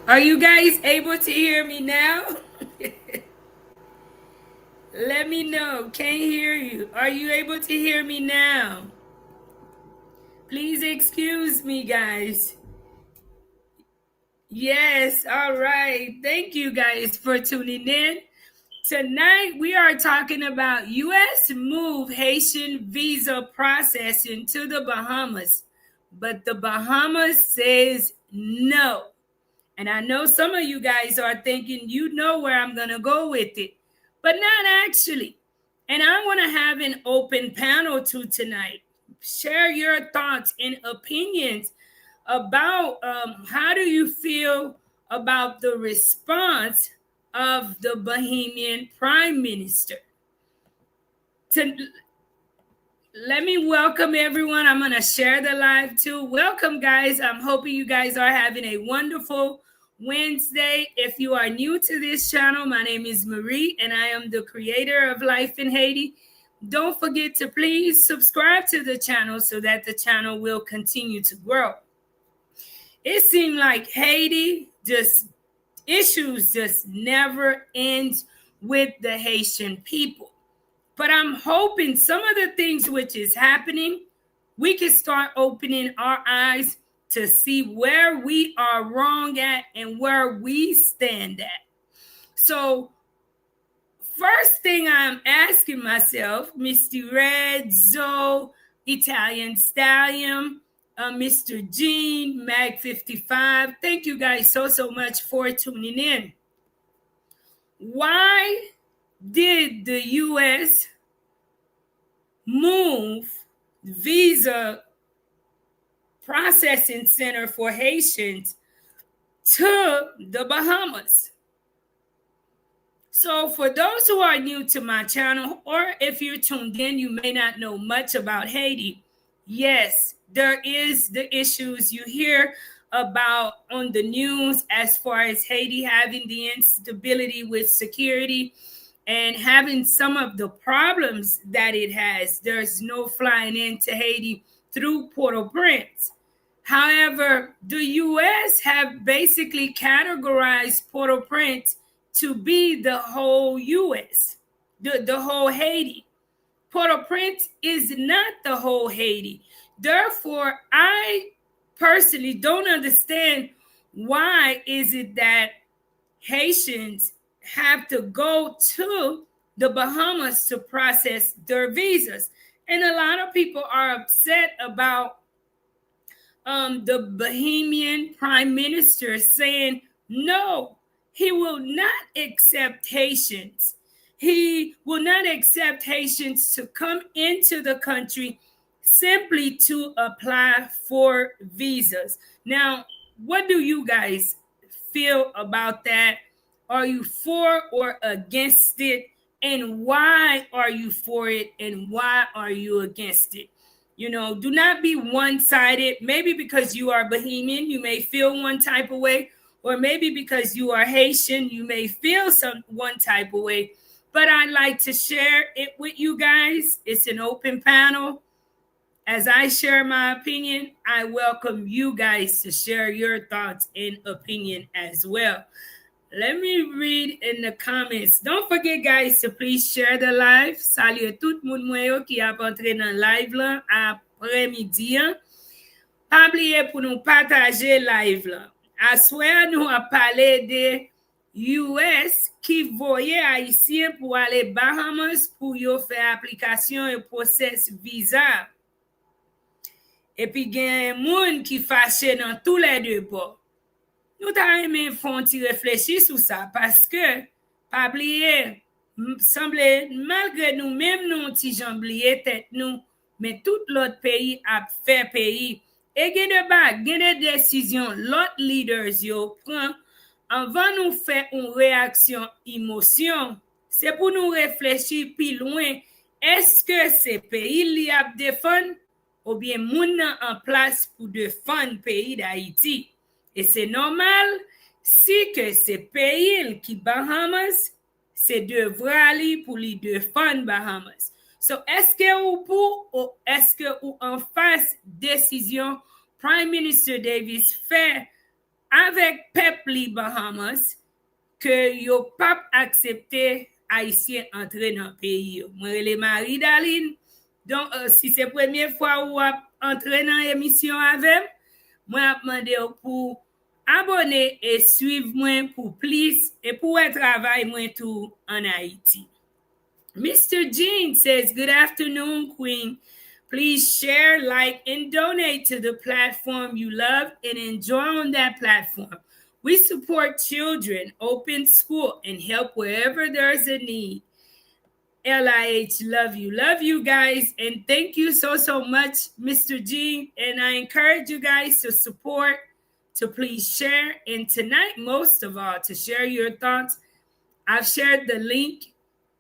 Are you guys able to hear me now? Let me know. Can't hear you. Are you able to hear me now? Please excuse me, guys. Yes, all right. Thank you guys for tuning in. Tonight we are talking about U.S. move Haitian visa processing to the Bahamas, but the Bahamas says no. And I know some of you guys are thinking, you know where I'm going to go with it, but not actually. And I want to have an open panel too tonight. Share your thoughts and opinions about how do you feel about the response of the Bahamian Prime Minister. Let me welcome everyone. I'm going to share the live too. Welcome, guys. I'm hoping you guys are having a wonderful Wednesday. If you are new to this channel, my name is Marie, and I am the creator of Life in Haiti. Don't forget to please subscribe to the channel so that the channel will continue to grow. It seemed like Haiti issues just never ends with the Haitian people. But I'm hoping some of the things which is happening, we can start opening our eyes to see where we are wrong at and where we stand at. So first thing I'm asking myself, Mr. Rezzo, Italian Stallion, Mr. Gene, Mag 55, thank you guys so much for tuning in. Why did the U.S. move visa processing center for Haitians to the Bahamas? So for those who are new to my channel, or if you're tuned in, you may not know much about Haiti. Yes, there is the issues you hear about on the news as far as Haiti having the instability with security and having some of the problems that it has. There's no flying into Haiti through Port-au-Prince. However, the U.S. have basically categorized Port-au-Prince to be the whole U.S., the whole Haiti. Port-au-Prince is not the whole Haiti. Therefore, I personally don't understand why is it that Haitians have to go to the Bahamas to process their visas. And a lot of people are upset about the Bahamian Prime Minister saying, no, he will not accept Haitians. He will not accept Haitians to come into the country simply to apply for visas. Now, what do you guys feel about that? Are you for or against it? And why are you for it? And why are you against it? You know, do not be one-sided. Maybe because you are Bahamian, you may feel one type of way, or maybe because you are Haitian, you may feel one type of way. But I'd like to share it with you guys. It's an open panel. As I share my opinion, I welcome you guys to share your thoughts and opinion as well. Let me read in the comments. Don't forget, guys, to please share the live. Salut tout moun mwen yo ki ap entre nan live la après-midi. Pa oubliye pou nou partager live la. Aswe nou a pale de US ki voye Haitien pou ale Bahamas pou yo fe aplikasyon e proses visa. Et puis gen moun ki fache nan tous les deux bords. Nous t'aimons font réfléchir sur ça parce que pas oublier semble malgré nous même nous ti jamblier tête nous mais tout l'autre pays a fait pays et gen de décisions l'autre leaders yo prend avant nous faire une réaction émotion c'est pour nous réfléchir plus loin est-ce que ces pays li a défendre ou bien moun en place pour défendre pays d'Haïti. Et c'est normal si que ces pays qui Bahamas, c'est devrait aller pour les défendre Bahamas. So, est-ce que ou pour ou est-ce que ou en face décision Prime Minister Davis fait avec peuple Bahamas que yo pas accepté Haïtien entrer dans le pays. Moi, les Marie Daline. Donc, si c'est la première fois où entrer dans l'émission avec, moi, je demande pour abonner et suivre moi pour plus et pour travailler moi tout en Haïti. Mr. Jean says, good afternoon, Queen. Please share, like, and donate to the platform you love and enjoy on that platform. We support children, open school, and help wherever there's a need. LIH, love you. Love you guys. And thank you so much, Mr. G. And I encourage you guys to support, to please share. And tonight, most of all, to share your thoughts. I've shared the link.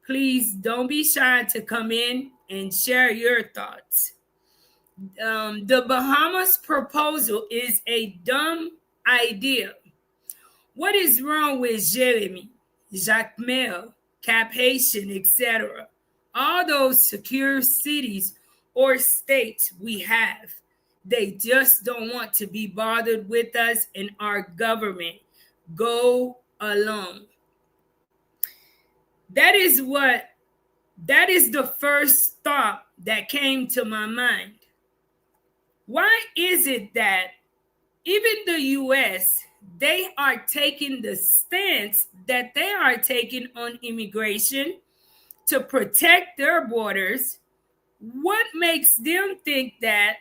Please don't be shy to come in and share your thoughts. The Bahamas proposal is a dumb idea. What is wrong with Jeremy, Jacques Mel, Cap Haitian, etc.? All those secure cities or states we have, they just don't want to be bothered with us and our government. Go alone. That is the first thought that came to my mind. Why is it that even the U.S., they are taking the stance that they are taking on immigration to protect their borders? What makes them think that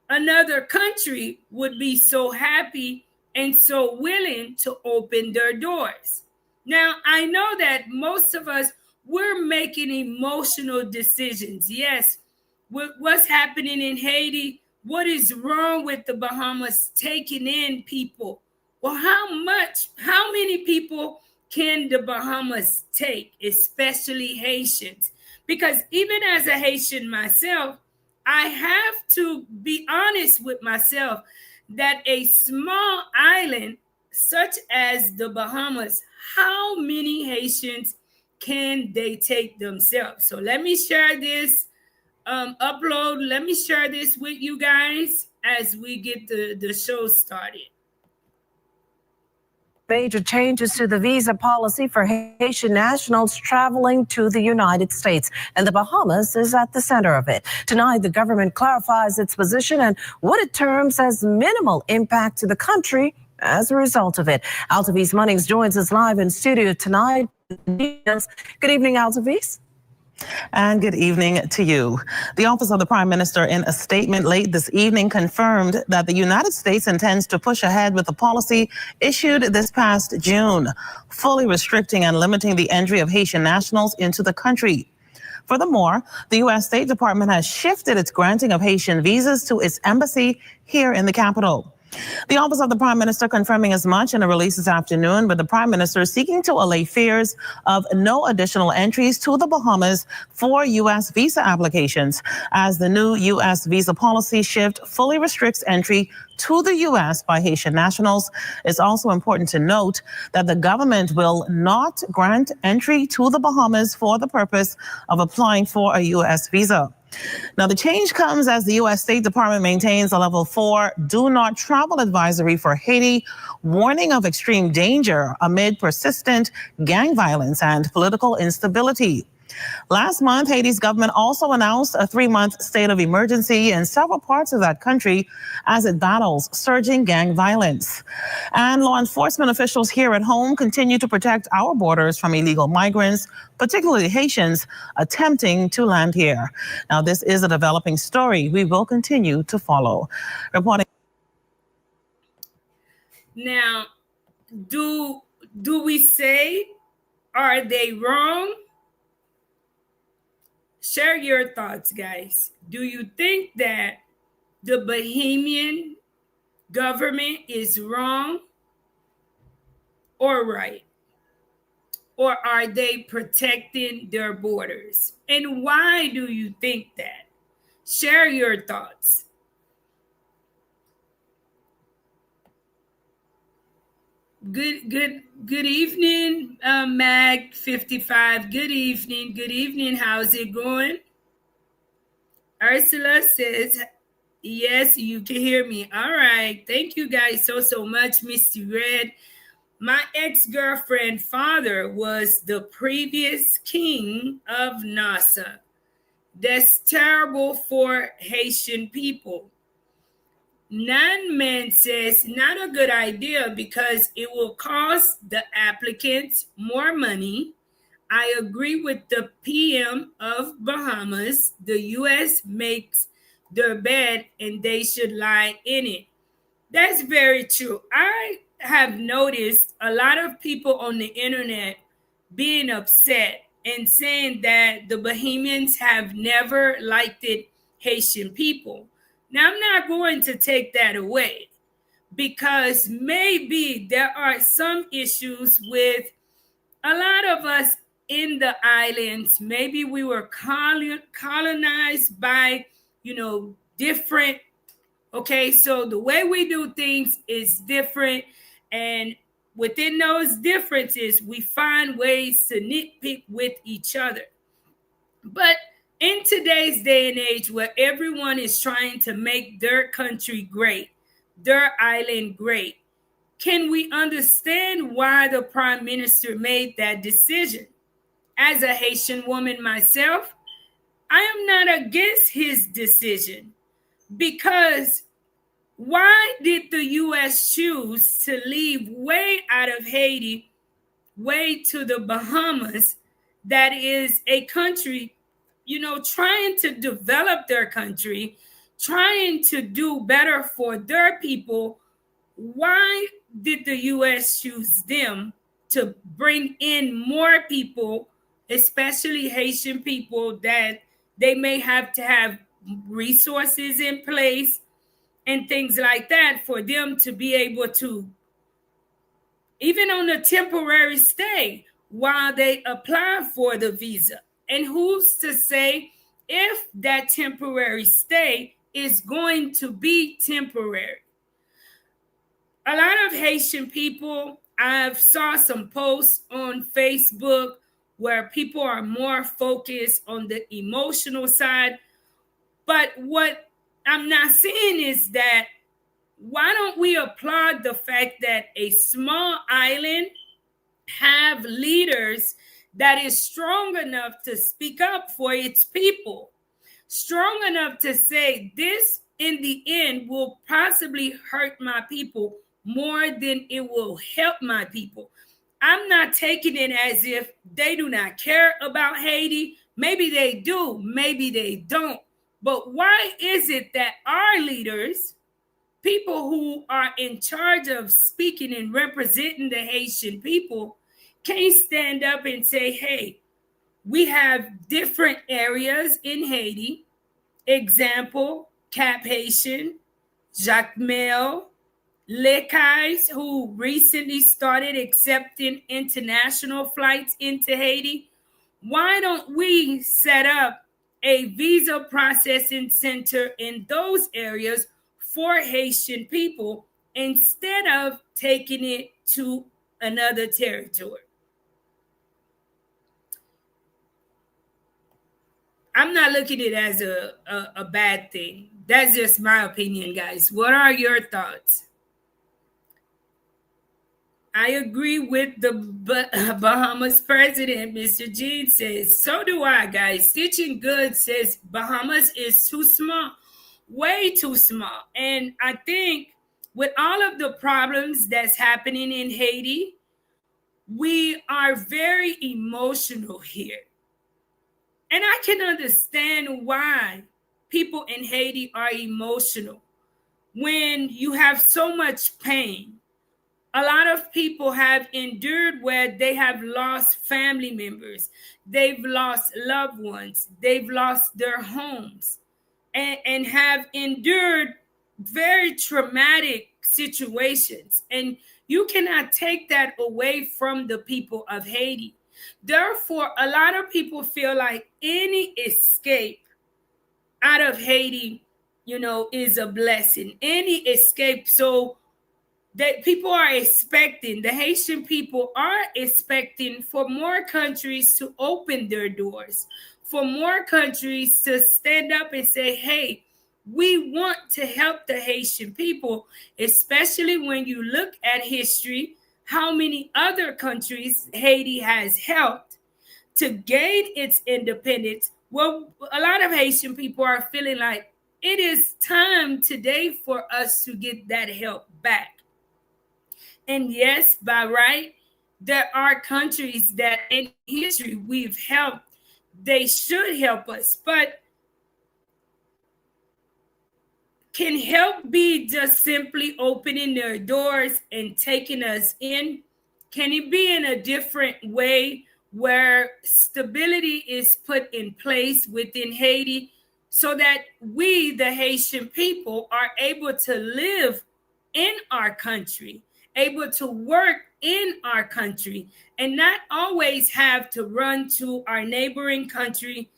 another country would be so happy and so willing to open their doors? Now, I know that most of us, we're making emotional decisions. Yes, what's happening in Haiti? What is wrong with the Bahamas taking in people? Well, how many people can the Bahamas take, especially Haitians? Because even as a Haitian myself, I have to be honest with myself that a small island such as the Bahamas, how many Haitians can they take themselves? So let me share this upload. Let me share this with you guys as we get the show started. Major changes to the visa policy for Haitian nationals traveling to the United States, and the Bahamas is at the center of it. Tonight, the government clarifies its position and what it terms as minimal impact to the country as a result of it. Altavis Munnings joins us live in studio tonight. Good evening, Altavis. And good evening to you. The Office of the Prime Minister, in a statement late this evening, confirmed that the United States intends to push ahead with the policy issued this past June, fully restricting and limiting the entry of Haitian nationals into the country. Furthermore, the U.S. State Department has shifted its granting of Haitian visas to its embassy here in the capital. The Office of the Prime Minister confirming as much in a release this afternoon, with the Prime Minister seeking to allay fears of no additional entries to the Bahamas for U.S. visa applications, as the new U.S. visa policy shift fully restricts entry to the U.S. by Haitian nationals. It's also important to note that the government will not grant entry to the Bahamas for the purpose of applying for a U.S. visa. Now, the change comes as the U.S. State Department maintains a level 4 do not travel advisory for Haiti, warning of extreme danger amid persistent gang violence and political instability. Last month, Haiti's government also announced a 3-month state of emergency in several parts of that country as it battles surging gang violence. And law enforcement officials here at home continue to protect our borders from illegal migrants, particularly Haitians attempting to land here. Now, this is a developing story we will continue to follow. Reporting. Now, do we say, are they wrong? Share your thoughts, guys. Do you think that the Bahamian government is wrong or right? Or are they protecting their borders? And why do you think that? Share your thoughts. Good evening, Mag 55. Good evening. How's it going? Ursula says, Yes, you can hear me. All right. Thank you guys so much, Mr. Red. My ex-girlfriend father was the previous king of Nassau. That's terrible for Haitian people. Non-man says not a good idea because it will cost the applicants more money. I agree with the PM of Bahamas. The US makes their bed and they should lie in it. That's very true. I have noticed a lot of people on the internet being upset and saying that the Bahamians have never liked it Haitian people. Now, I'm not going to take that away because maybe there are some issues with a lot of us in the islands. Maybe we were colonized by, different. Okay, so the way we do things is different. And within those differences, we find ways to nitpick with each other. But in today's day and age, where everyone is trying to make their country great, their island great, can we understand why the prime minister made that decision? As a Haitian woman myself, I am not against his decision because why did the U.S. choose to leave way out of Haiti, way to the Bahamas, that is a country, trying to develop their country, trying to do better for their people? Why did the U.S. choose them to bring in more people, especially Haitian people, that they may have to have resources in place and things like that for them to be able to, even on a temporary stay, while they apply for the visa? And who's to say if that temporary stay is going to be temporary? A lot of Haitian people, I've saw some posts on Facebook where people are more focused on the emotional side. But what I'm not seeing is that why don't we applaud the fact that a small island have leaders that is strong enough to speak up for its people, strong enough to say this in the end will possibly hurt my people more than it will help my people. I'm not taking it as if they do not care about Haiti. Maybe they do, maybe they don't. But why is it that our leaders, people who are in charge of speaking and representing the Haitian people, can't stand up and say, hey, we have different areas in Haiti? Example, Cap Haitian, Jacmel, Lekais, who recently started accepting international flights into Haiti. Why don't we set up a visa processing center in those areas for Haitian people instead of taking it to another territory? I'm not looking at it as a bad thing. That's just my opinion, guys. What are your thoughts? I agree with the Bahamas president, Mr. Gene says. So do I, guys. Stitching Good says Bahamas is too small, way too small. And I think with all of the problems that's happening in Haiti, we are very emotional here. And I can understand why people in Haiti are emotional when you have so much pain. A lot of people have endured where they have lost family members, they've lost loved ones, they've lost their homes, and have endured very traumatic situations. And you cannot take that away from the people of Haiti. Therefore, a lot of people feel like any escape out of Haiti, is a blessing. Any escape. So that people are expecting, the Haitian people are expecting for more countries to open their doors, for more countries to stand up and say, hey, We want to help the Haitian people, especially when you look at history, how many other countries Haiti has helped to gain its independence. Well, a lot of Haitian people are feeling like it is time today for us to get that help back. And yes, by right, there are countries that in history we've helped. They should help us, but can help be just simply opening their doors and taking us in? Can it be in a different way where stability is put in place within Haiti so that we, the Haitian people, are able to live in our country, able to work in our country, and not always have to run to our neighboring country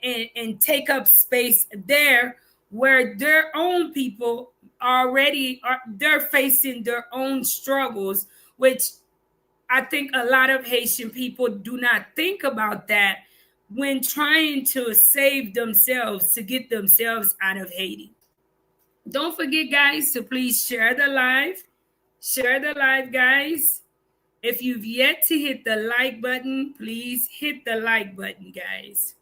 and take up space there where their own people already are, they're facing their own struggles, which I think a lot of Haitian people do not think about that when trying to save themselves, to get themselves out of Haiti. Don't forget, guys, to please share the live. Share the live, guys. If you've yet to hit the like button, please hit the like button, guys.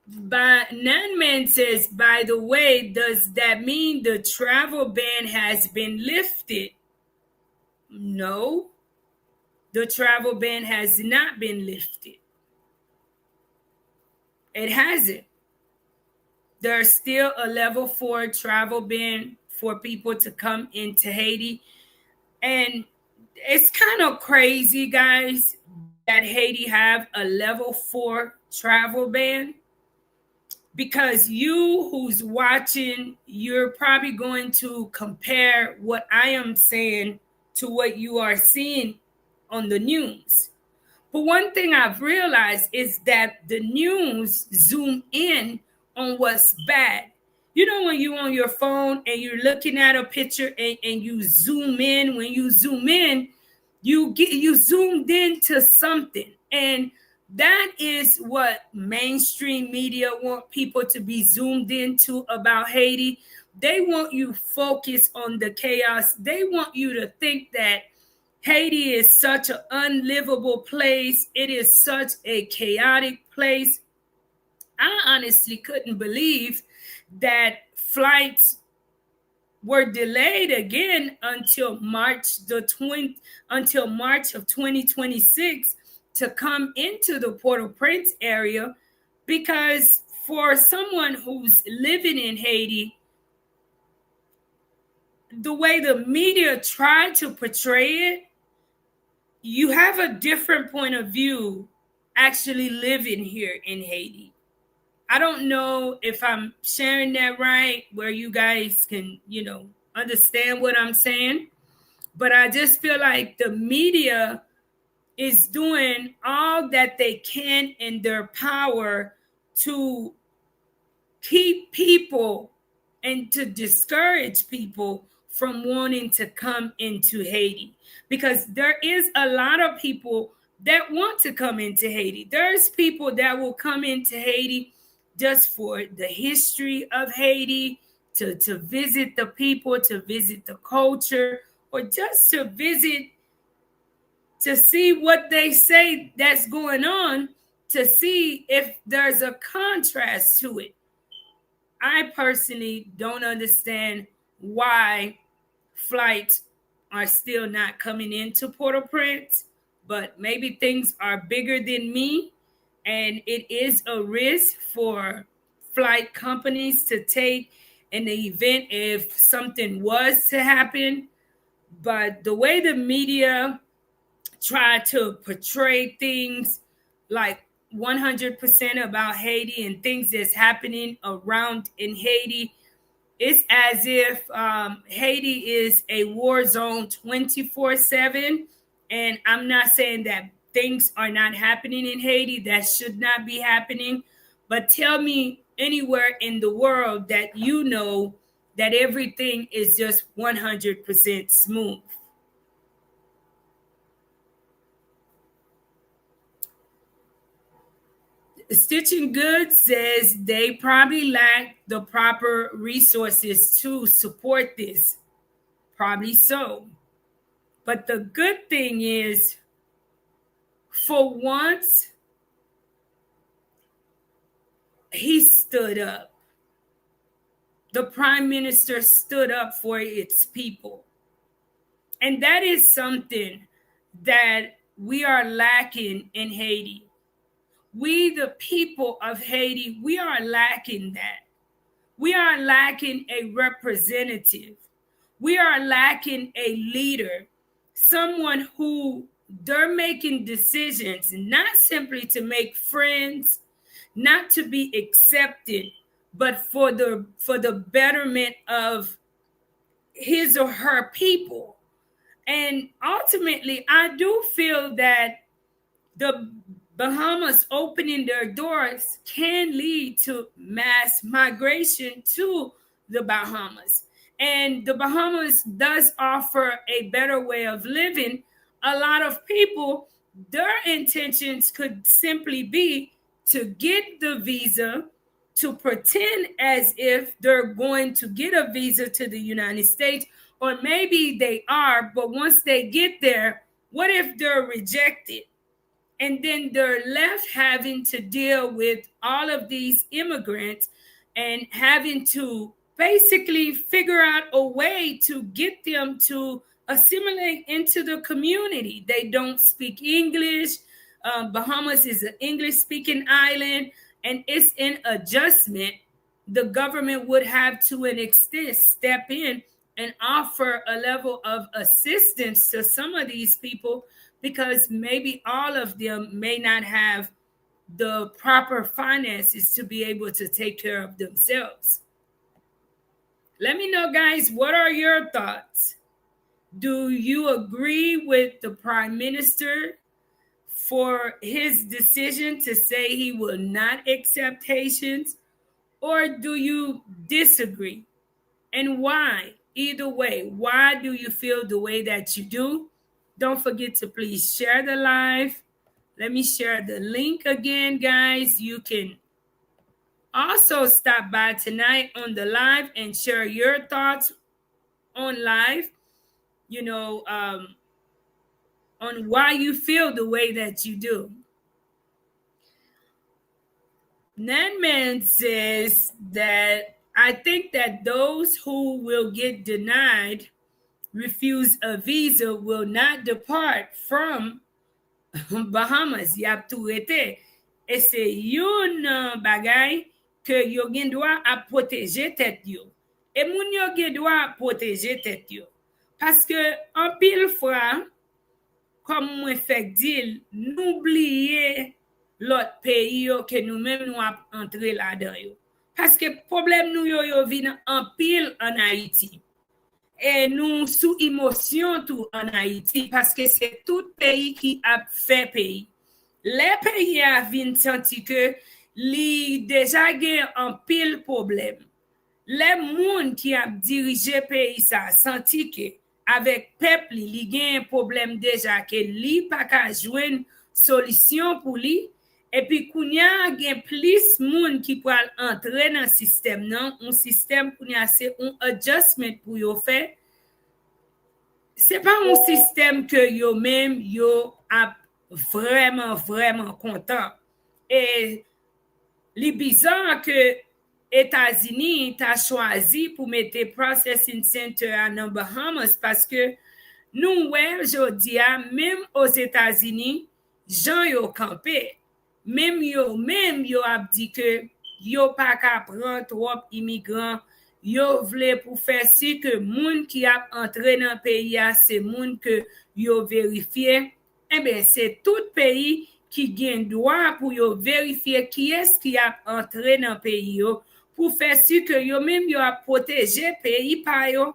But Nanman says, by the way, does that mean the travel ban has been lifted? No, the travel ban has not been lifted. It hasn't. There's still a level 4 travel ban for people to come into Haiti. And it's kind of crazy, guys, that Haiti have a level 4 travel ban. Because you who's watching, you're probably going to compare what I am saying to what you are seeing on the news. But one thing I've realized is that the news zoom in on what's bad. You know, when you're on your phone and you're looking at a picture and you zoom in, when you zoom in, you zoomed into something. And that is what mainstream media want people to be zoomed into about Haiti. They want you focused on the chaos. They want you to think that Haiti is such an unlivable place. It is such a chaotic place. I honestly couldn't believe that flights were delayed again until March of 2026 to come into the Port-au-Prince area, because for someone who's living in Haiti, the way the media tried to portray it, you have a different point of view actually living here in Haiti. I don't know if I'm sharing that right, where you guys can, understand what I'm saying, but I just feel like the media is doing all that they can in their power to keep people and to discourage people from wanting to come into Haiti, because there is a lot of people that want to come into Haiti. There's people that will come into Haiti just for the history of Haiti, to visit the people, to visit the culture, or just to visit to see what they say that's going on, to see if there's a contrast to it. I personally don't understand why flights are still not coming into Port-au-Prince, but maybe things are bigger than me, and it is a risk for flight companies to take in the event if something was to happen. But the way the media try to portray things like 100% about Haiti and things that's happening around in Haiti, it's as if Haiti is a war zone 24/7. And I'm not saying that things are not happening in Haiti that should not be happening, but tell me anywhere in the world that you know that everything is just 100% smooth. Stitching Good says they probably lack the proper resources to support this. Probably so. But the good thing is, for once, he stood up. The prime minister stood up for its people. And that is something that we are lacking in Haiti. We, the people of Haiti, we are lacking that. We are lacking a representative. We are lacking a leader, someone who they're making decisions, not simply to make friends, not to be accepted, but for the betterment of his or her people. And ultimately, I do feel that the Bahamas opening their doors can lead to mass migration to the Bahamas. And the Bahamas does offer a better way of living. A lot of people, their intentions could simply be to get the visa, to pretend as if they're going to get a visa to the United States, or maybe they are, but once they get there, what if they're rejected? And then they're left having to deal with all of these immigrants and having to basically figure out a way to get them to assimilate into the community. They don't speak English. Bahamas is an English-speaking island, and it's an adjustment. The government would have to an extent step in and offer a level of assistance to some of these people, because maybe all of them may not have the proper finances to be able to take care of themselves. Let me know, guys, what are your thoughts? Do you agree with the Prime Minister for his decision to say he will not accept Haitians? Or do you disagree? And why? Either way, why do you feel the way that you do? Don't forget to please share the live. Let me share the link again, guys. You can also stop by tonight on the live and share your thoughts on live, on why you feel the way that you do. Nanman says that I think that those who will get denied, refuse a visa, will not depart from Bahamas. Y ap tou rete. E se yon bagay ke yo gen dwa a proteje tet yo. E moun yo gen dwa a proteje tet yo. Paske an pil fwa, kom mwen fek dil, n'oubliye lot peyi yo ke nou men nou ap entre la dan yo. Paske problem nou yo vin an pil an Haiti. Et nous sous émotion tout en Haïti, parce que c'est tout pays qui a fait pays. Les pays a vin senti que li déjà gen un pile problème. Les moun qui a dirigé pays ça senti que avec peuple li gen un problème déjà que li pa ka joindre solution pour li. Et puis kounya gen plus moun qui pral entrer dans système nan, un système kounya c'est un adjustment pour yo fait. C'est pas un système que yo même yo a vraiment content. Et li bizarre que États-Unis t'a choisi pour mettre processing center en Bahamas, parce que nous ouais jodi a même aux États-Unis gens yo campé. Même yo a dit que yo pas ka prendre trop immigrants. Yo vle pour faire si que moun qui a entré dans pays a c'est moun que yo vérifier. Eh ben c'est tout pays qui gagne droit pour yo vérifier qui est qui a entré dans pays yo, pour faire si que yo même yo a protéger pays pa yo.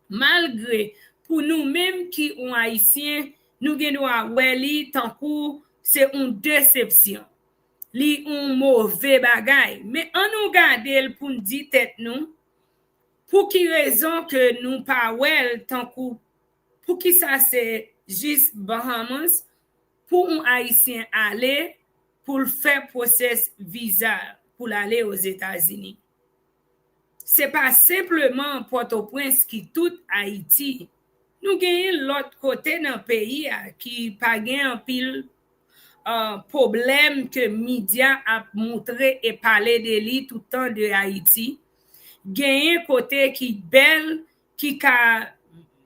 Malgré pour nous même qui on haïtien, nous gagne droit weli tant coup c'est une déception. Li un mauvais bagay, mais on nous garde pour nous dire tête nous pour qui raison que nous pas well tant coup, pour qui ça c'est juste Bahamas pour un haïtien aller pour le faire process visa pour aller aux États-Unis. C'est pas simplement Port-au-Prince qui tout Haïti. Nous gagnons l'autre côté dans le pays qui pas un pile problème que médias a montré et parlé de lui tout le temps de Haïti. Gagnons côté qui belle qui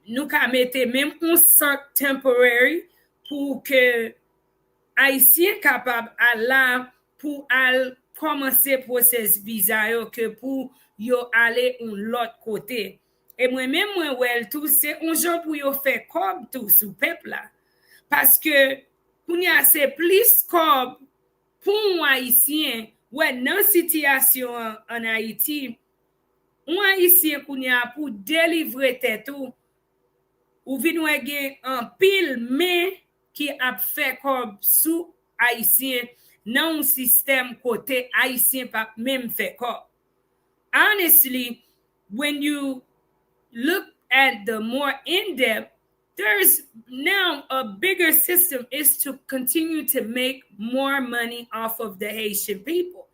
nous ka mettre même un centre temporaire pour que Haïtien capable à là pour commencer process visa que pour yo aller un l'autre côté. Et moi-même, tout c'est un genre pour yo faire comme tout sous peuple là. Parce que pour y a c'est plus comme pour un Haïtien, dans situation en Haïti, un Haïtien pour délivrer tête ou vinn gen un pile mais qui a fait comme sous Haïtien dans un système côté Haïtien pas même fait comme. Honestly, when you look at the more in-depth, there's now a bigger system is to continue to make more money off of the Haitian people.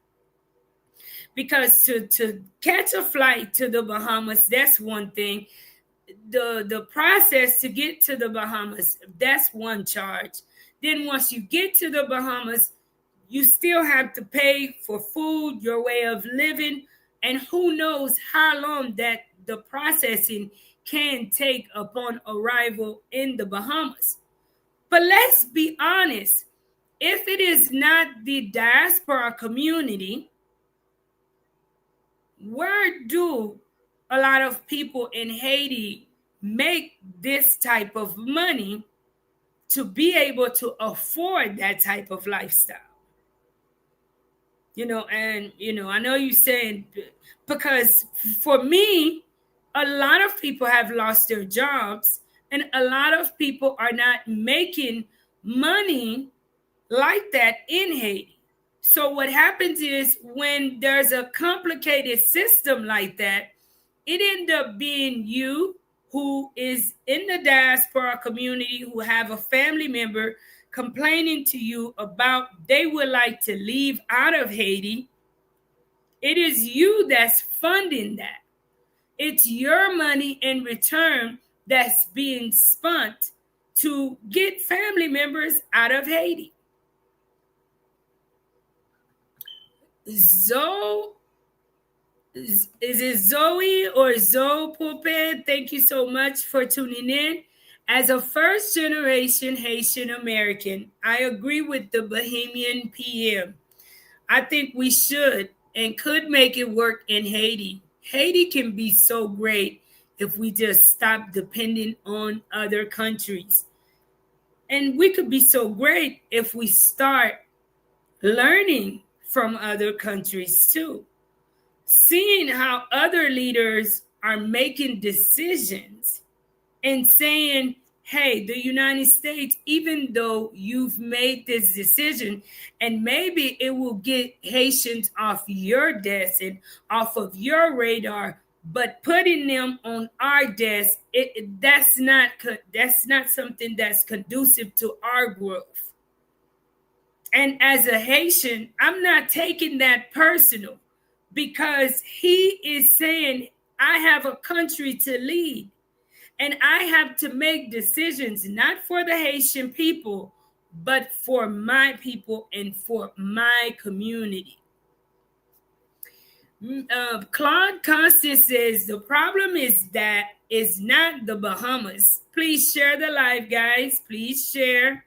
Because to catch a flight to the Bahamas, that's one thing. The process to get to the Bahamas, that's one charge. Then once you get to the Bahamas, you still have to pay for food, your way of living, and who knows how long that the processing can take upon arrival in the Bahamas. But let's be honest, if it is not the diaspora community, where do a lot of people in Haiti make this type of money to be able to afford that type of lifestyle? And I know you're saying, because for me, a lot of people have lost their jobs and a lot of people are not making money like that in Haiti. So what happens is when there's a complicated system like that, it ends up being you who is in the diaspora community who have a family member complaining to you about they would like to leave out of Haiti. It is you that's funding that. It's your money in return that's being spent to get family members out of Haiti. Zoe, is it Zoe or Zoe Pulpit? Thank you so much for tuning in. As a first generation Haitian American, I agree with the Bahamian PM. I think we should and could make it work in Haiti. Haiti can be so great if we just stop depending on other countries. And we could be so great if we start learning from other countries too. Seeing how other leaders are making decisions and saying, hey, the United States, even though you've made this decision, and maybe it will get Haitians off your desk and off of your radar, but putting them on our desk, that's not something that's conducive to our growth. And as a Haitian, I'm not taking that personal, because he is saying, I have a country to lead. And I have to make decisions, not for the Haitian people, but for my people and for my community. Claude Constance says, the problem is that it's not the Bahamas. Please share the live, guys. Please share.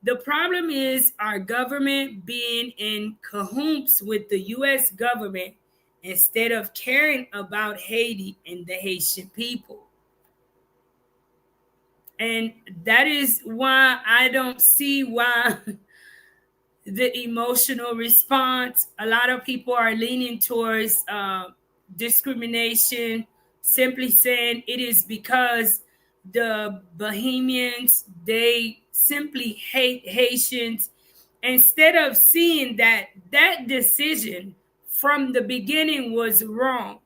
The problem is our government being in cahoots with the U.S. government instead of caring about Haiti and the Haitian people. And that is why I don't see why the emotional response, a lot of people are leaning towards discrimination, simply saying it is because the Bahamians, they simply hate Haitians, instead of seeing that decision from the beginning was wrong.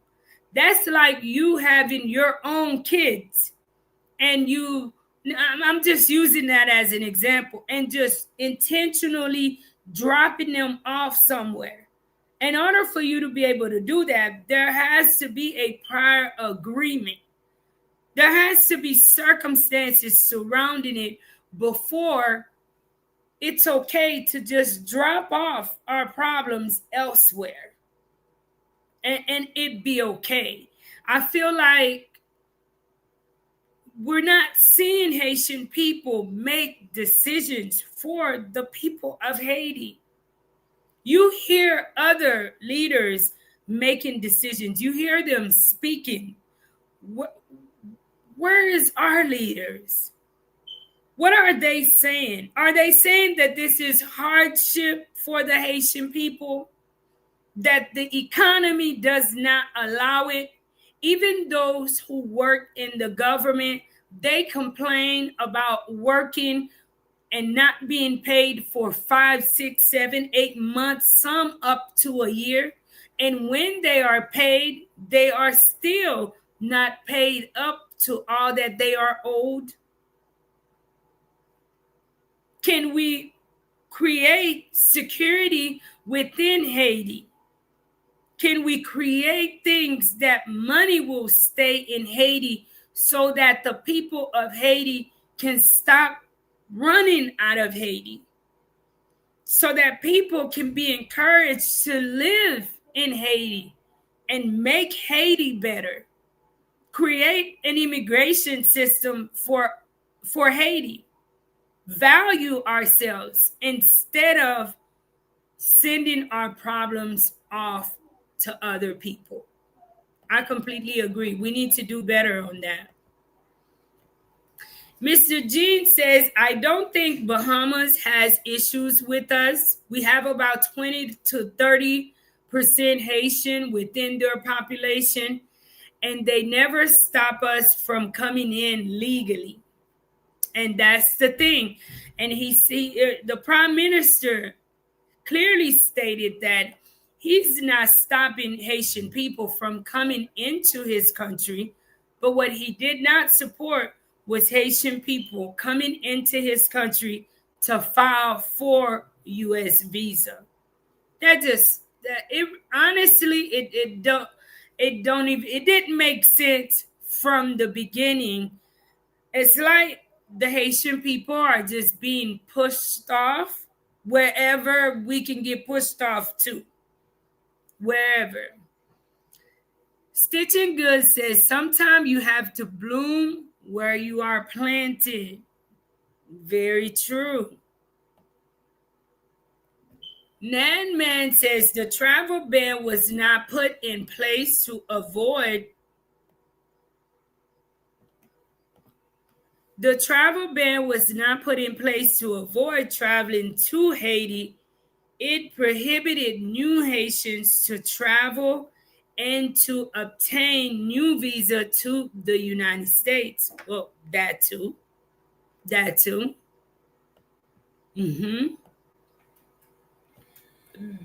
That's like you having your own kids and I'm just using that as an example, and just intentionally dropping them off somewhere. In order for you to be able to do that, there has to be a prior agreement. There has to be circumstances surrounding it before it's okay to just drop off our problems elsewhere and it be okay. I feel like we're not seeing Haitian people make decisions for the people of Haiti. You hear other leaders making decisions. You hear them speaking. Where is our leaders? What are they saying? Are they saying that this is hardship for the Haitian people? That the economy does not allow it? Even those who work in the government, they complain about working and not being paid for 5, 6, 7, 8 months, some up to a year. And when they are paid, they are still not paid up to all that they are owed. Can we create security within Haiti? Can we create things that money will stay in Haiti so that the people of Haiti can stop running out of Haiti? So that people can be encouraged to live in Haiti and make Haiti better. Create an immigration system for Haiti. Value ourselves instead of sending our problems off to other people. I completely agree. We need to do better on that. Mr. Jean says, I don't think Bahamas has issues with us. We have about 20 to 30% Haitian within their population, and they never stop us from coming in legally. And that's the thing. And the prime minister clearly stated that he's not stopping Haitian people from coming into his country. But what he did not support was Haitian people coming into his country to file for U.S. visa. It didn't make sense from the beginning. It's like the Haitian people are just being pushed off wherever we can get pushed off to. Wherever. Stitching Good says, sometimes you have to bloom where you are planted. Very true. Nan Man says the travel ban was not put in place to avoid traveling to Haiti. It prohibited new Haitians to travel and to obtain new visa to the United States. Well, that too.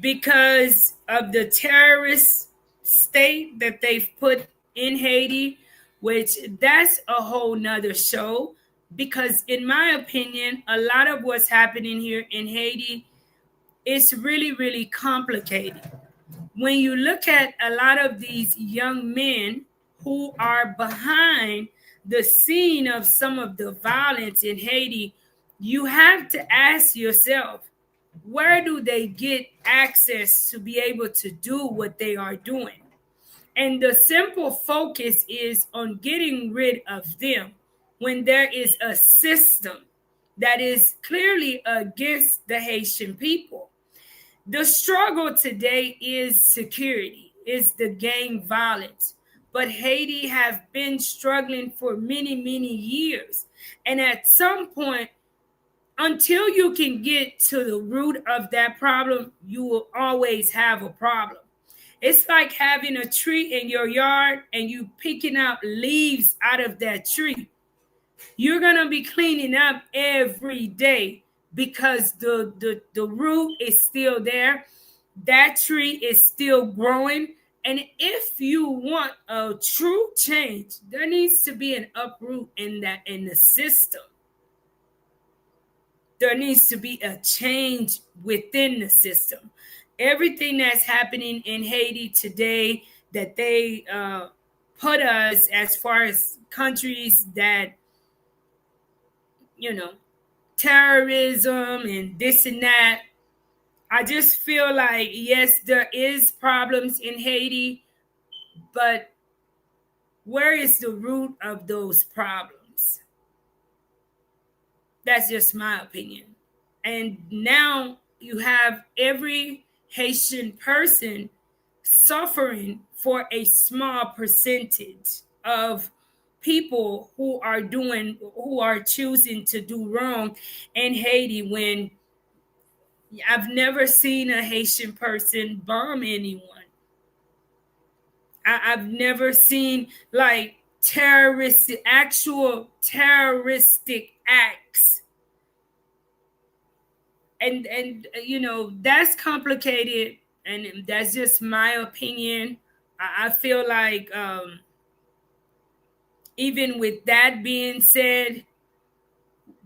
Because of the terrorist state that they've put in Haiti, which that's a whole nother show. Because in my opinion, a lot of what's happening here in Haiti is really, really complicated. When you look at a lot of these young men who are behind the scene of some of the violence in Haiti, you have to ask yourself, where do they get access to be able to do what they are doing? And the simple focus is on getting rid of them when there is a system that is clearly against the Haitian people. The struggle today is security, is the gang violence. But Haiti have been struggling for many, many years. And at some point, until you can get to the root of that problem, you will always have a problem. It's like having a tree in your yard and you picking out leaves out of that tree. You're going to be cleaning up every day because the root is still there. That tree is still growing. And if you want a true change, there needs to be an uproot in the system. there needs to be a change within the system. Everything that's happening in Haiti today, that they put us as far as countries that, you know, terrorism and this and that. I just feel like, yes, there is problems in Haiti, but where is the root of those problems? That's just my opinion. And now you have every Haitian person suffering for a small percentage of people who are choosing to do wrong in Haiti, when I've never seen a Haitian person bomb anyone. I've never seen like actual terroristic acts. And you know, that's complicated, and that's just my opinion. I feel like even with that being said,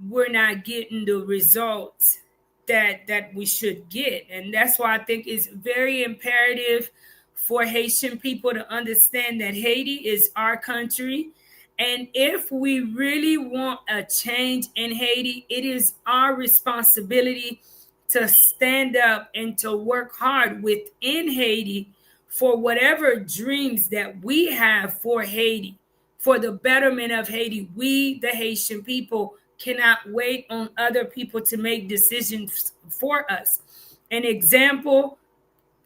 we're not getting the results that we should get. And that's why I think it's very imperative for Haitian people to understand that Haiti is our country. And if we really want a change in Haiti, it is our responsibility to stand up and to work hard within Haiti for whatever dreams that we have for Haiti, for the betterment of Haiti. We, the Haitian people, cannot wait on other people to make decisions for us. An example,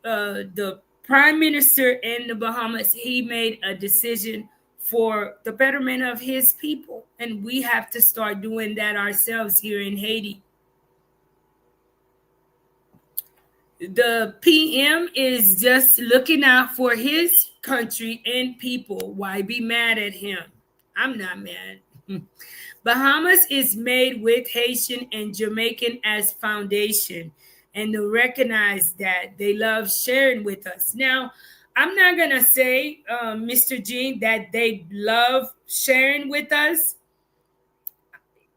the Prime Minister in the Bahamas, he made a decision for the betterment of his people. And we have to start doing that ourselves here in Haiti. The PM is just looking out for his country and people. Why be mad at him? I'm not mad. Bahamas is made with Haitian and Jamaican as foundation, and to recognize that they love sharing with us. Now, I'm not going to say, Mr. Gene, that they love sharing with us.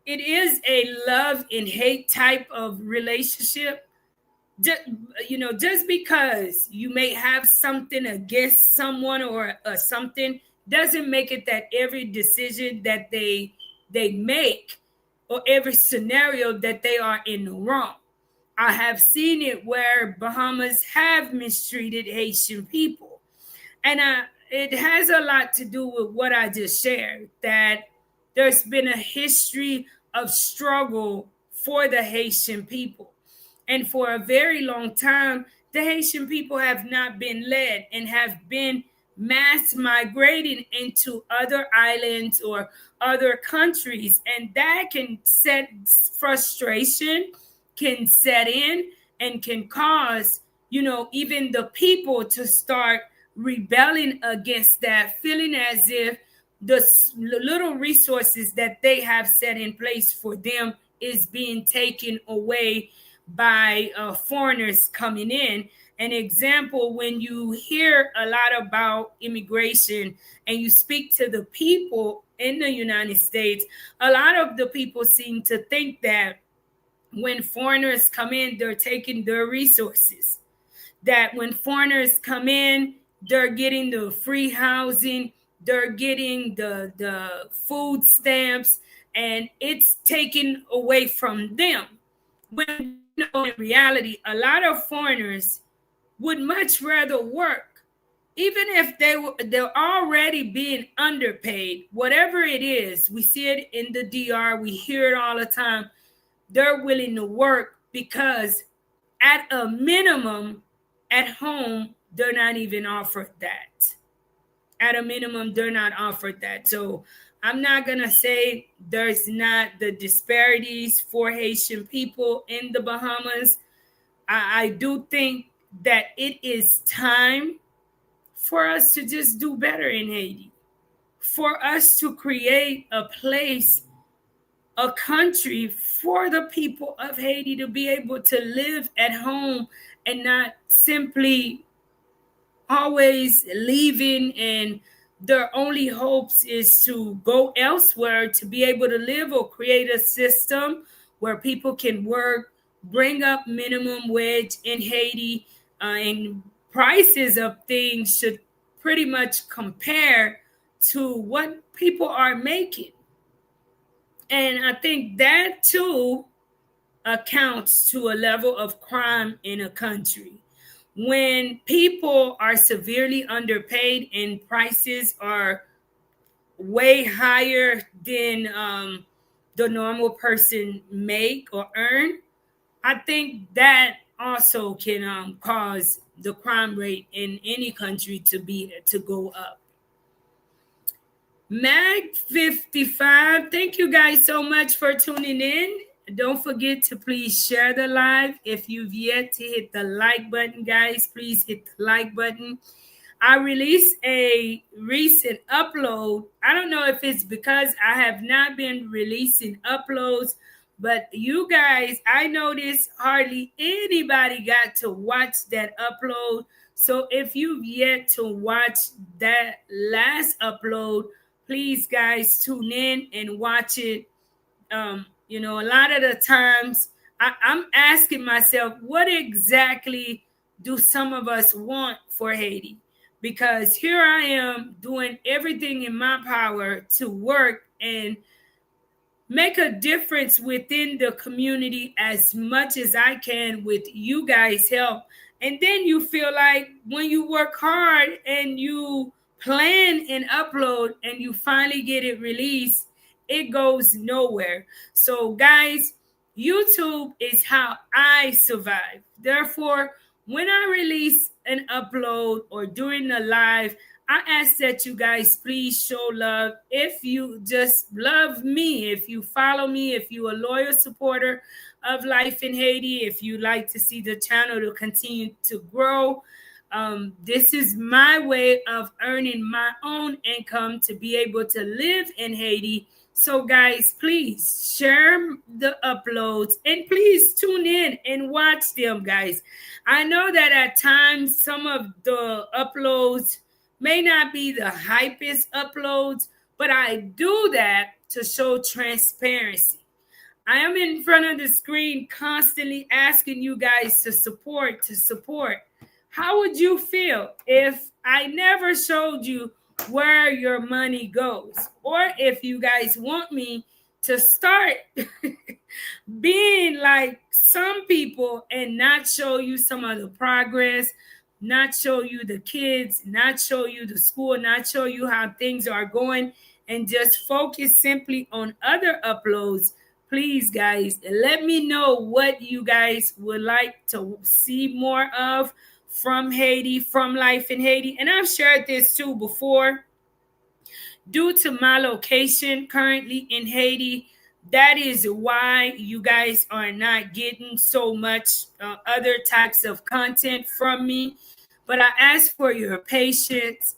It is a love and hate type of relationship. Just because you may have something against someone or something doesn't make it that every decision that they make or every scenario that they are in the wrong. I have seen it where Bahamas have mistreated Haitian people. And it has a lot to do with what I just shared, that there's been a history of struggle for the Haitian people. And for a very long time, the Haitian people have not been led and have been mass migrating into other islands or other countries. And that can set frustration, can set in, and can cause, even the people to start rebelling against that, feeling as if the little resources that they have set in place for them is being taken away by foreigners coming in. An example, when you hear a lot about immigration and you speak to the people in the United States, a lot of the people seem to think that when foreigners come in, they're taking their resources. That when foreigners come in, they're getting the free housing, they're getting the food stamps, and it's taken away from them. When in reality, a lot of foreigners would much rather work, even if they're already being underpaid, whatever it is. We see it in the DR, we hear it all the time. They're willing to work because at a minimum at home, they're not even offered that. At a minimum, they're not offered that. So I'm not going to say there's not the disparities for Haitian people in the Bahamas. I do think that it is time for us to just do better in Haiti, for us to create a place, a country for the people of Haiti to be able to live at home and not simply always leaving, and their only hopes is to go elsewhere to be able to live, or create a system where people can work, bring up minimum wage in Haiti, and prices of things should pretty much compare to what people are making. And I think that too accounts to a level of crime in a country. When people are severely underpaid and prices are way higher than the normal person make or earn, I think that also can cause the crime rate in any country to go up. Mag 55, thank you guys so much for tuning in. Don't forget to please share the live. If you've yet to hit the like button, guys, please hit the like button. I released a recent upload. I don't know if it's because I have not been releasing uploads, but you guys, I noticed hardly anybody got to watch that upload. So if you've yet to watch that last upload, please, guys, tune in and watch it. A lot of the times I'm asking myself, what exactly do some of us want for Haiti? Because here I am doing everything in my power to work and make a difference within the community as much as I can with you guys' help. And then you feel like when you work hard and you plan and upload and you finally get it released, it goes nowhere. So, guys, YouTube is how I survive. Therefore, when I release an upload or during the live, I ask that you guys please show love. If you just love me, if you follow me, if you're a loyal supporter of Life in Haiti, if you like to see the channel to continue to grow, this is my way of earning my own income to be able to live in Haiti. So, guys, please share the uploads and please tune in and watch them, guys. I know that at times some of the uploads may not be the hypest uploads, but I do that to show transparency. I am in front of the screen constantly asking you guys to support, How would you feel if I never showed you where your money goes? Or if you guys want me to start being like some people and not show you some of the progress, not show you the kids, not show you the school, not show you how things are going, and just focus simply on other uploads. Please, guys, let me know what you guys would like to see more of from Haiti, from Life in Haiti. And I've shared this too before. Due to my location currently in Haiti, that is why you guys are not getting so much other types of content from me. But I ask for your patience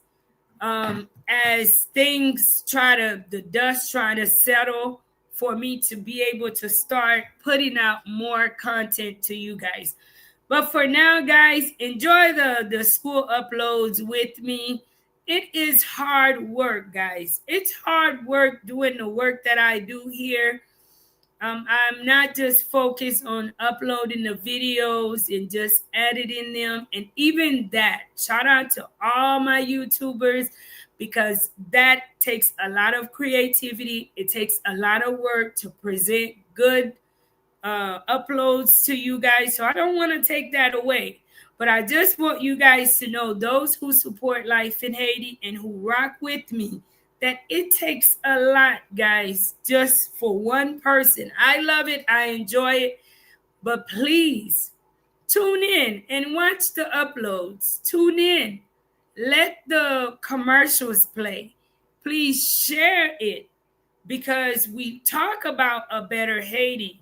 as the dust try to settle, for me to be able to start putting out more content to you guys. But for now, guys, enjoy the school uploads with me. It is hard work, guys. It's hard work doing the work that I do here. I'm not just focused on uploading the videos and just editing them. And even that, shout out to all my YouTubers, because that takes a lot of creativity. It takes a lot of work to present good uploads to you guys. So I don't want to take that away. But I just want you guys to know, those who support Life in Haiti and who rock with me, that it takes a lot, guys, just for one person. I love it. I enjoy it. But please tune in and watch the uploads. Tune in. Let the commercials play. Please share it, because we talk about a better Haiti.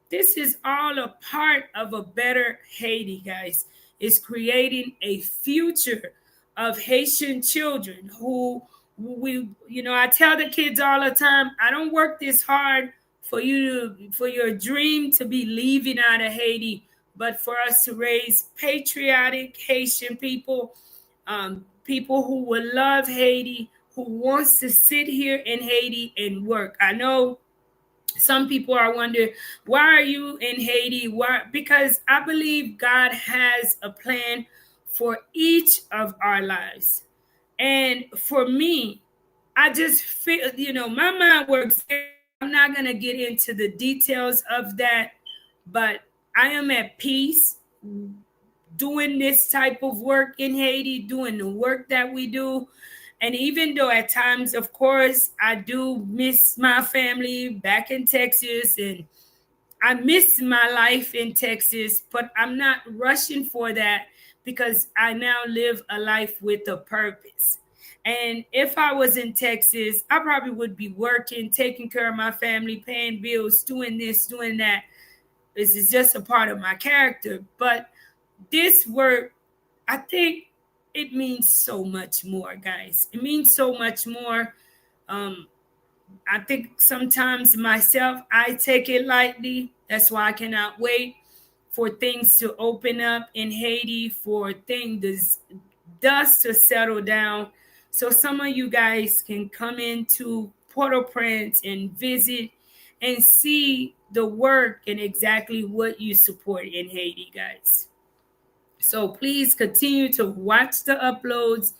This is all a part of a better Haiti, guys. It's creating a future of Haitian children who I tell the kids all the time, I don't work this hard for your dream to be leaving out of Haiti, but for us to raise patriotic Haitian people, people who will love Haiti, who wants to sit here in Haiti and work. I know Some people are wondering, why are you in Haiti? Why? Because I believe God has a plan for each of our lives. And for me, I just feel, my mind works. I'm not going to get into the details of that, but I am at peace doing this type of work in Haiti, doing the work that we do. And even though at times, of course, I do miss my family back in Texas, and I miss my life in Texas, but I'm not rushing for that because I now live a life with a purpose. And if I was in Texas, I probably would be working, taking care of my family, paying bills, doing this, doing that. This is just a part of my character. But this work, I think it means so much more, guys. It means so much more. I think sometimes myself, I take it lightly. That's why I cannot wait for things to open up in Haiti, for things, dust to settle down. So some of you guys can come into Port-au-Prince and visit and see the work and exactly what you support in Haiti, guys. So please continue to watch the uploads.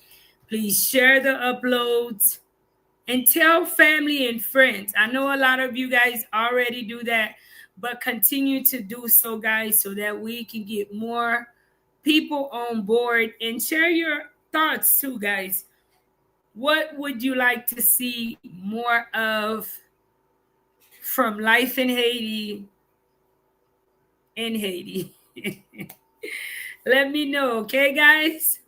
Please share the uploads and tell family and friends. I know a lot of you guys already do that, but continue to do so, guys, so that we can get more people on board. And share your thoughts too, guys. What would you like to see more of from life in Haiti? Let me know, okay, guys?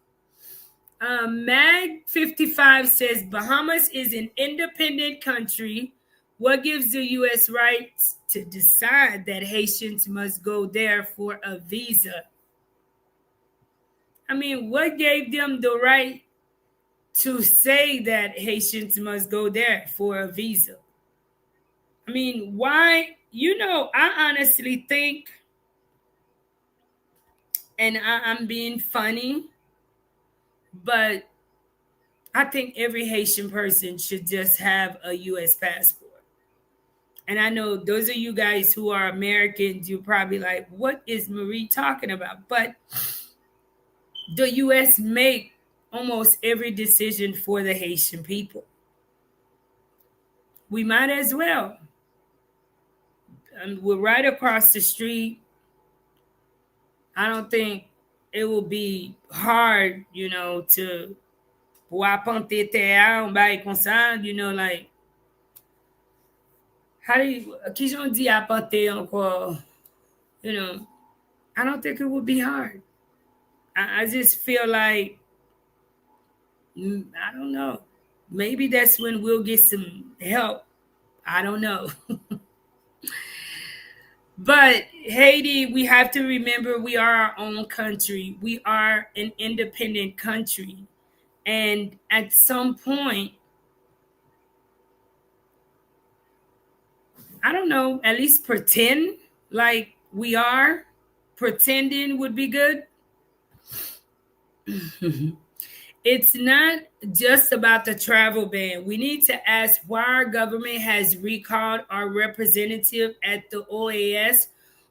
Mag 55 says Bahamas is an independent country. What gives the U.S. rights to decide that Haitians must go there for a visa? I mean, what gave them the right to say that Haitians must go there for a visa? I mean, why? I honestly think, and I'm being funny, but I think every Haitian person should just have a U.S. passport. And I know those of you guys who are Americans, you're probably like, what is Marie talking about? But the U.S. make almost every decision for the Haitian people. We might as well. We're right across the street. I don't think it will be hard, to apporter terre, on bail comme ça, like, how do you, qui j'en dit apporter encore? I don't think it would be hard. I just feel like, I don't know. Maybe that's when we'll get some help. I don't know. But Haiti, we have to remember we are our own country. We are an independent country. And at some point, I don't know, at least pretend like we are. Pretending would be good. It's not just about the travel ban. We need to ask why our government has recalled our representative at the OAS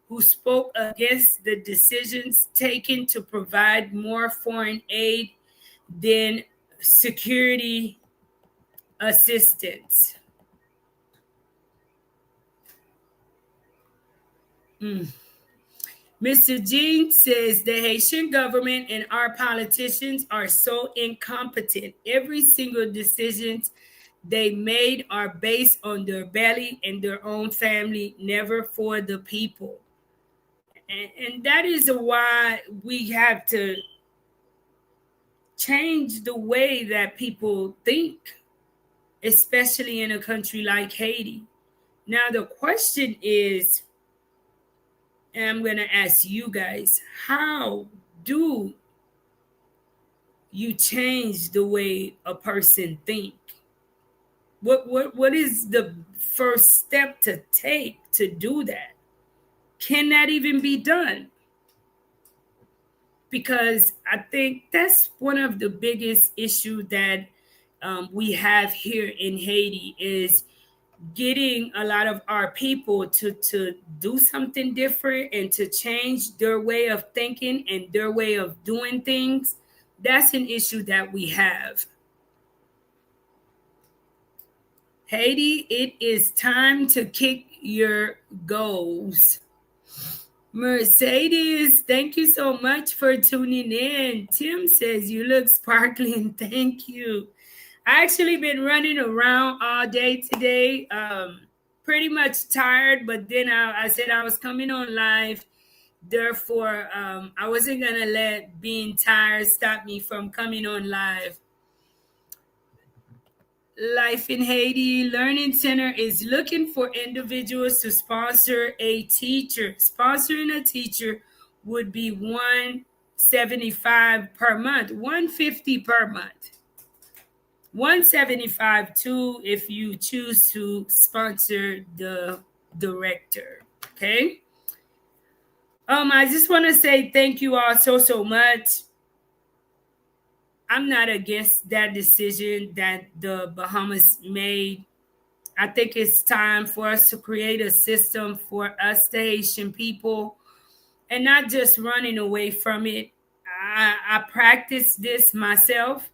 who spoke against the decisions taken to provide more foreign aid than security assistance. Mr. Jean says the Haitian government and our politicians are so incompetent. Every single decision they made are based on their belly and their own family, never for the people. And that is why we have to change the way that people think, especially in a country like Haiti. Now, the question is, and I'm going to ask you guys, how do you change the way a person think? What is the first step to take to do that? Can that even be done? Because I think that's one of the biggest issues that we have here in Haiti is getting a lot of our people to do something different and to change their way of thinking and their way of doing things. That's an issue that we have. Haiti, it is time to kick your goals. Mercedes, thank you so much for tuning in. Tim says you look sparkling. Thank you. I actually been running around all day today. Pretty much tired, but then I said I was coming on live. Therefore, I wasn't gonna let being tired stop me from coming on live. Life in Haiti Learning Center is looking for individuals to sponsor a teacher. Sponsoring a teacher would be $175 per month, $150 per month. $175 too if you choose to sponsor the director. Okay. I just want to say thank you all so much. I'm not against that decision that the Bahamas made. I think it's time for us to create a system for us, the Haitian people, and not just running away from it. I practice this myself.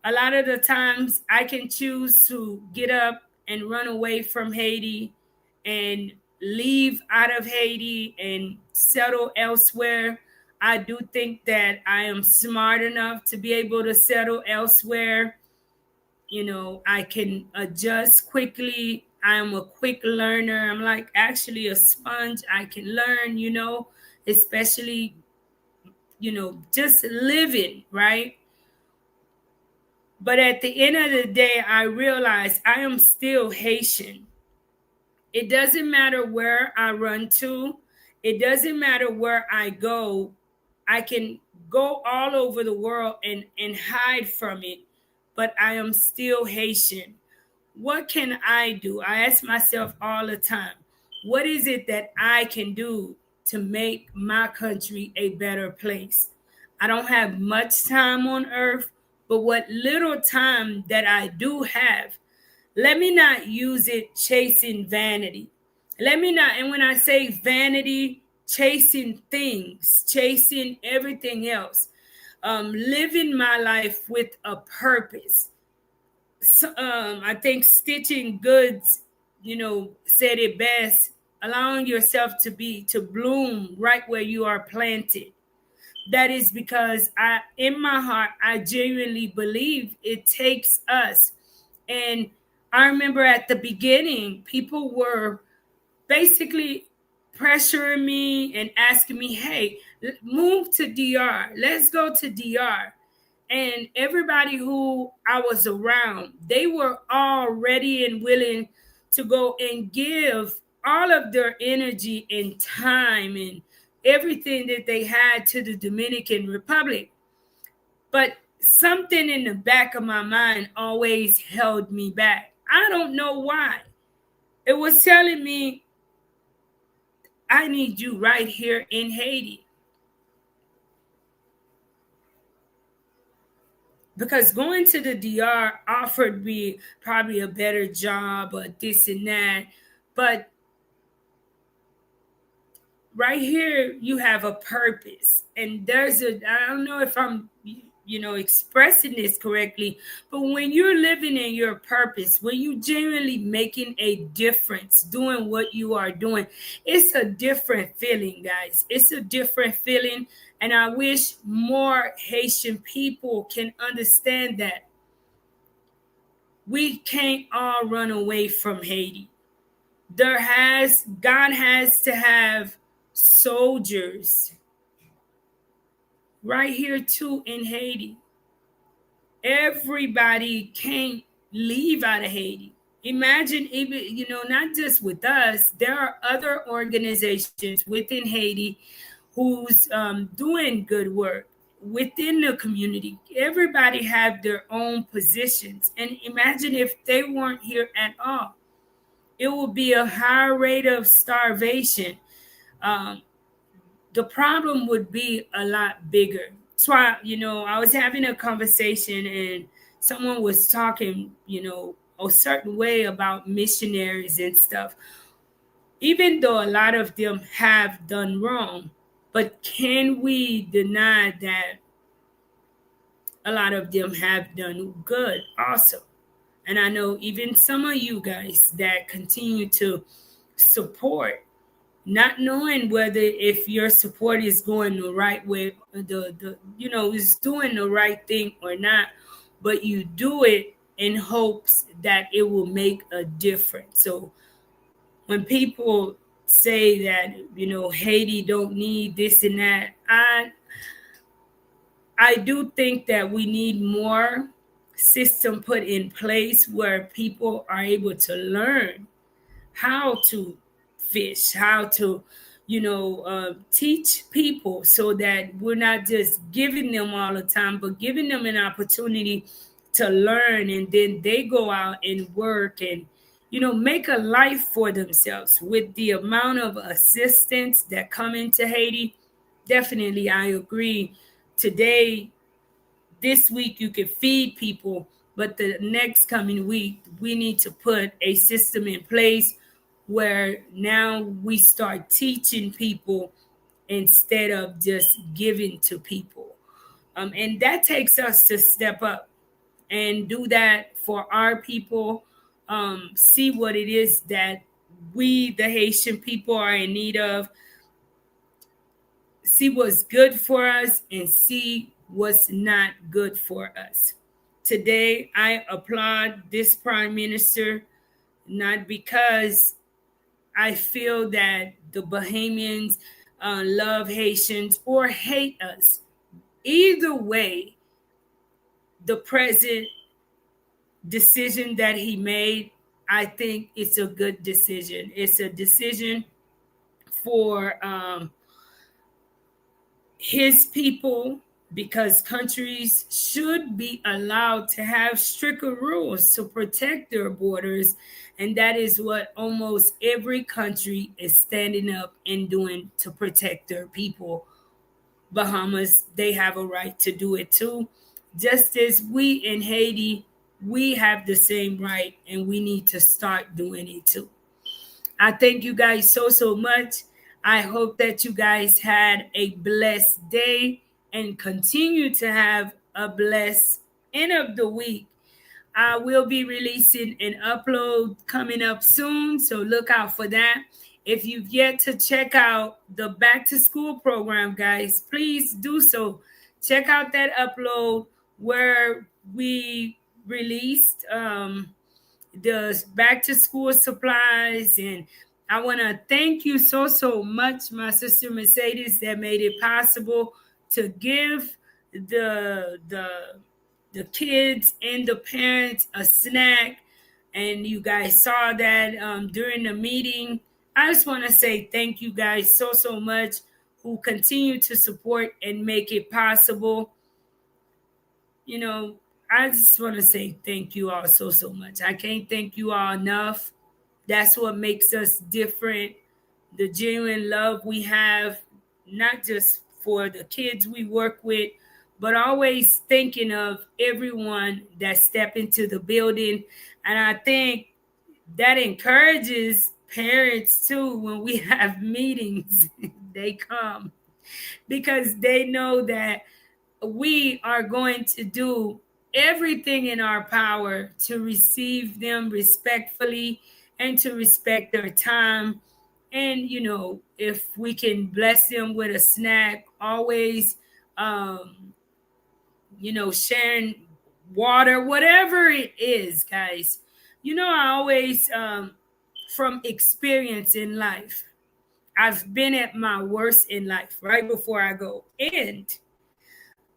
A lot of the times I can choose to get up and run away from Haiti and leave out of Haiti and settle elsewhere. I do think that I am smart enough to be able to settle elsewhere. I can adjust quickly. I am a quick learner. I'm like actually a sponge. I can learn, especially, just living, right? But at the end of the day, I realize I am still Haitian. It doesn't matter where I run to. It doesn't matter where I go. I can go all over the world and hide from it, but I am still Haitian. What can I do? I ask myself all the time, what is it that I can do to make my country a better place? I don't have much time on earth, but what little time that I do have, let me not use it chasing vanity. Let me not, and when I say vanity, chasing things, chasing everything else, living my life with a purpose. So, I think Stitching Goods, said it best, allowing yourself to bloom right where you are planted. That is because in my heart, I genuinely believe it takes us. And I remember at the beginning, people were basically pressuring me and asking me, hey, move to DR. Let's go to DR. And everybody who I was around, they were all ready and willing to go and give all of their energy and time and everything that they had to the Dominican Republic. But something in the back of my mind always held me back. I don't know why. It was telling me, I need you right here in Haiti. Because going to the DR offered me probably a better job or this and that. But right here, you have a purpose. And I don't know if I'm, expressing this correctly, but when you're living in your purpose, when you genuinely making a difference, doing what you are doing, it's a different feeling, guys. It's a different feeling. And I wish more Haitian people can understand that we can't all run away from Haiti. God has to have soldiers right here too in Haiti. Everybody can't leave out of Haiti. Imagine even, not just with us, there are other organizations within Haiti who's doing good work within the community. Everybody have their own positions. And imagine if they weren't here at all. It would be a high rate of starvation. The problem would be a lot bigger. So, I was having a conversation and someone was talking, a certain way about missionaries and stuff, even though a lot of them have done wrong. But can we deny that a lot of them have done good also? And I know even some of you guys that continue to support, not knowing whether if your support is going the right way, is doing the right thing or not, but you do it in hopes that it will make a difference. So when people say that, Haiti don't need this and that, I do think that we need more system put in place where people are able to learn how to fish, how to, teach people so that we're not just giving them all the time, but giving them an opportunity to learn, and then they go out and work and, make a life for themselves. With the amount of assistance that come into Haiti, definitely I agree. Today, this week you can feed people, but the next coming week we need to put a system in place where now we start teaching people instead of just giving to people. And that takes us to step up and do that for our people. See what it is that we, the Haitian people, are in need of. See what's good for us and see what's not good for us. Today, I applaud this prime minister, not because I feel that the Bahamians love Haitians or hate us. Either way, the present decision that he made, I think it's a good decision. It's a decision for his people, because countries should be allowed to have stricter rules to protect their borders. And that is what almost every country is standing up and doing to protect their people. Bahamas, they have a right to do it too. Just as we in Haiti, we have the same right, and we need to start doing it too. I thank you guys so much. I hope that you guys had a blessed day and continue to have a blessed end of the week. I will be releasing an upload coming up soon, so look out for that. If you've yet to check out the back to school program, guys, please do so. Check out that upload where we released the back to school supplies. And I want to thank you so much, my sister Mercedes, that made it possible to give the kids and the parents a snack. And you guys saw that during the meeting. I just want to say thank you guys so much who continue to support and make it possible. I just want to say thank you all so much. I can't thank you all enough. That's what makes us different. The genuine love we have, not just for the kids we work with, but always thinking of everyone that step into the building. And I think that encourages parents too. When we have meetings, they come because they know that we are going to do everything in our power to receive them respectfully and to respect their time. And, if we can bless them with a snack, always, sharing water, whatever it is, guys. I always, from experience in life, I've been at my worst in life right before I go. And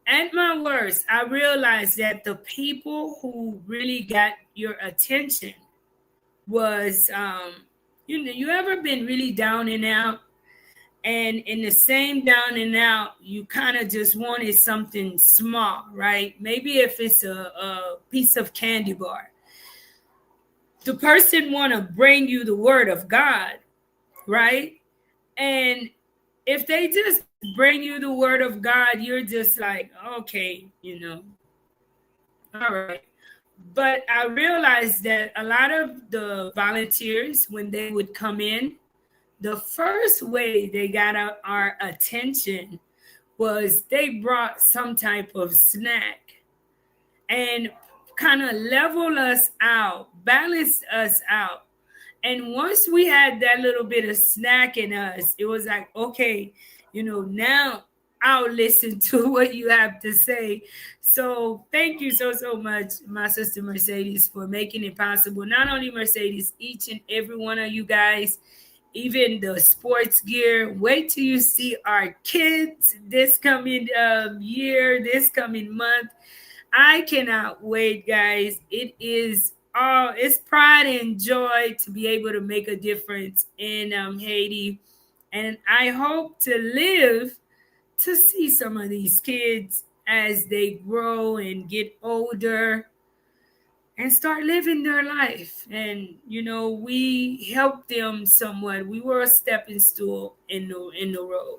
at my worst, I realized that the people who really got your attention was, you ever been really down and out? And in the same down and out, you kind of just wanted something small, right? Maybe if it's a piece of candy bar. The person want to bring you the word of God, right? And if they just bring you the word of God, you're just like, okay, all right. But I realized that a lot of the volunteers, when they would come in, the first way they got our attention was they brought some type of snack and kind of level us out, balance us out. And once we had that little bit of snack in us, it was like, okay, now I'll listen to what you have to say. So thank you so much, my sister Mercedes, for making it possible. Not only Mercedes, each and every one of you guys, even the sports gear. Wait till you see our kids this coming year, this coming month. I cannot wait, guys. It's pride and joy to be able to make a difference in Haiti. And I hope to live to see some of these kids as they grow and get older and start living their life. And we help them somewhat. We were a stepping stool in the road.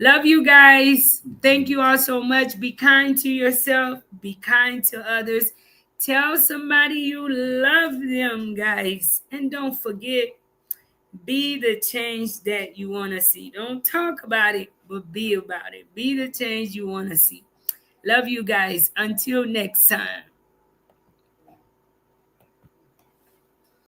Love you guys. Thank you all so much. Be kind to yourself. Be kind to others. Tell somebody you love them, guys. And don't forget, be the change that you want to see. Don't talk about it, but be about it. Be the change you want to see. Love you guys. Until next time.